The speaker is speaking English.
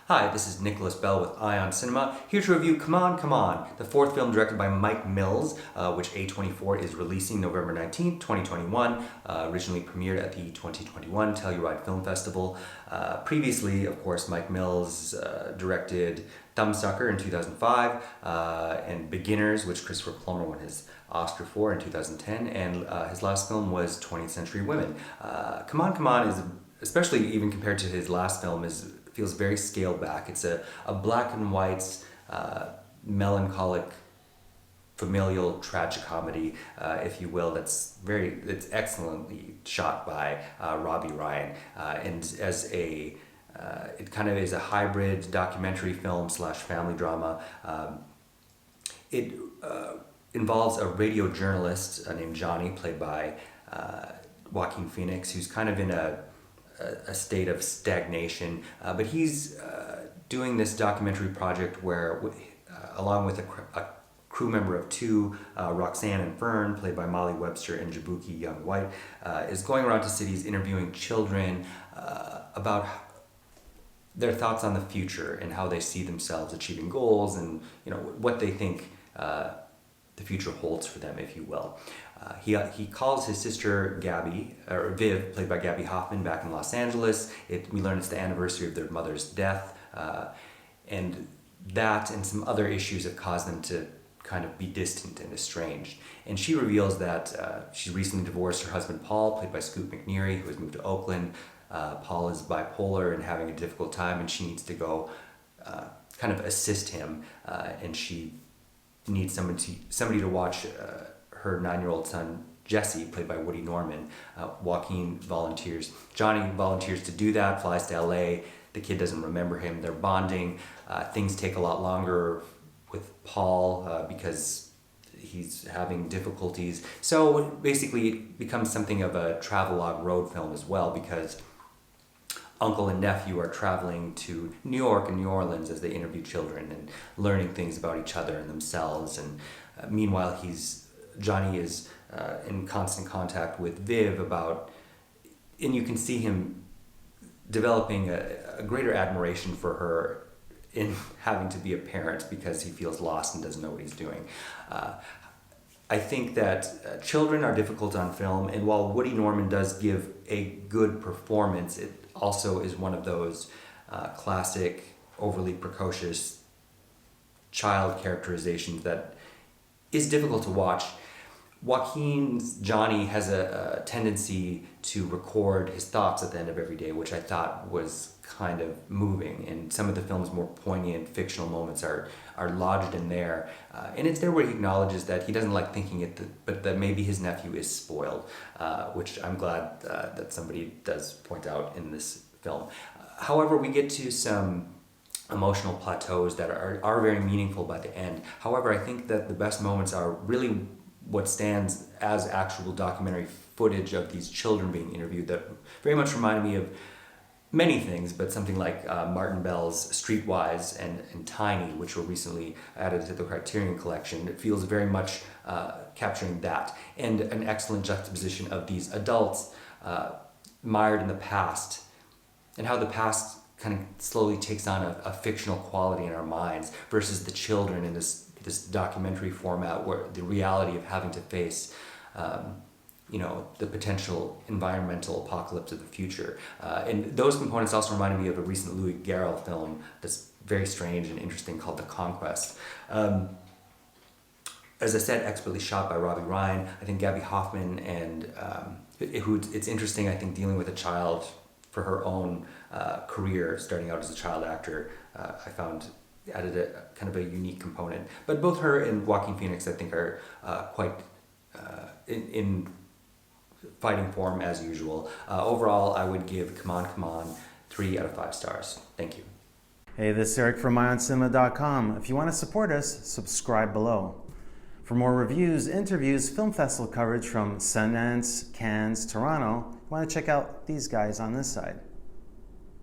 Hi, this is Nicholas Bell with IONCINEMA, here to review Come On, Come On, the fourth film directed by Mike Mills, which A24 is releasing November 19th, 2021, originally premiered at the 2021 Telluride Film Festival. Previously, of course, Mike Mills directed Thumbsucker in 2005, and Beginners, which Christopher Plummer won his Oscar for in 2010, and his last film was 20th Century Women. Come On, Come On is, especially even compared to his last film, feels very scaled back. It's a black and white, melancholic, familial tragicomedy, if you will. It's excellently shot by Robbie Ryan, and it kind of is a hybrid documentary film / family drama. It involves a radio journalist named Johnny, played by Joaquin Phoenix, who's kind of in a state of stagnation, but he's doing this documentary project where, along with a crew member of two, Roxanne and Fern, played by Molly Webster, and Jaboukie, young white, is going around to cities interviewing children about their thoughts on the future and how they see themselves achieving goals, and what they think the future holds for them, if you will. He calls his sister Gaby, or Viv, played by Gaby Hoffmann, back in Los Angeles. We learn it's the anniversary of their mother's death, and that and some other issues have caused them to kind of be distant and estranged. And she reveals that she recently divorced her husband Paul, played by Scoot McNairy, who has moved to Oakland. Paul is bipolar and having a difficult time, and she needs to go kind of assist him, and she needs somebody to watch her 9-year-old son Jesse, played by Woody Norman. Johnny volunteers to do that, flies to LA. The kid doesn't remember him. They're bonding. Things take a lot longer with Paul because he's having difficulties. So basically it becomes something of a travelogue road film as well, because uncle and nephew are traveling to New York and New Orleans as they interview children and learning things about each other and themselves. And meanwhile, Johnny is in constant contact with Viv and you can see him developing a greater admiration for her in having to be a parent, because he feels lost and doesn't know what he's doing. I think that children are difficult on film, and while Woody Norman does give a good performance, it also is one of those classic, overly precocious child characterizations that is difficult to watch. Joaquin's Johnny has a tendency to record his thoughts at the end of every day, which I thought was kind of moving, and some of the film's more poignant fictional moments are lodged in there, and it's there where he acknowledges that he doesn't like thinking it, but that maybe his nephew is spoiled, which I'm glad that somebody does point out in this film. However, we get to some emotional plateaus that are very meaningful by the end. However, I think that the best moments are really what stands as actual documentary footage of these children being interviewed, that very much reminded me of many things, but something like Martin Bell's Streetwise and Tiny, which were recently added to the Criterion Collection. It feels very much capturing that, and an excellent juxtaposition of these adults mired in the past, and how the past kind of slowly takes on a fictional quality in our minds, versus the children in this documentary format, where the reality of having to face the potential environmental apocalypse of the future. And those components also reminded me of a recent Louis Garrel film that's very strange and interesting, called The Conquest. As I said, expertly shot by Robbie Ryan. I think Gaby Hoffmann, and it's interesting, I think, dealing with a child for her own career, starting out as a child actor, I found added a kind of a unique component. But both her and Joaquin Phoenix, I think, are quite in fighting form as usual. Overall, I would give Come On, Come On 3 out of 5 stars. Thank you. Hey, this is Eric from IONCINEMA.com. If you want to support us, subscribe below. For more reviews, interviews, film festival coverage from Sundance, Cannes, Toronto, you want to check out these guys on this side.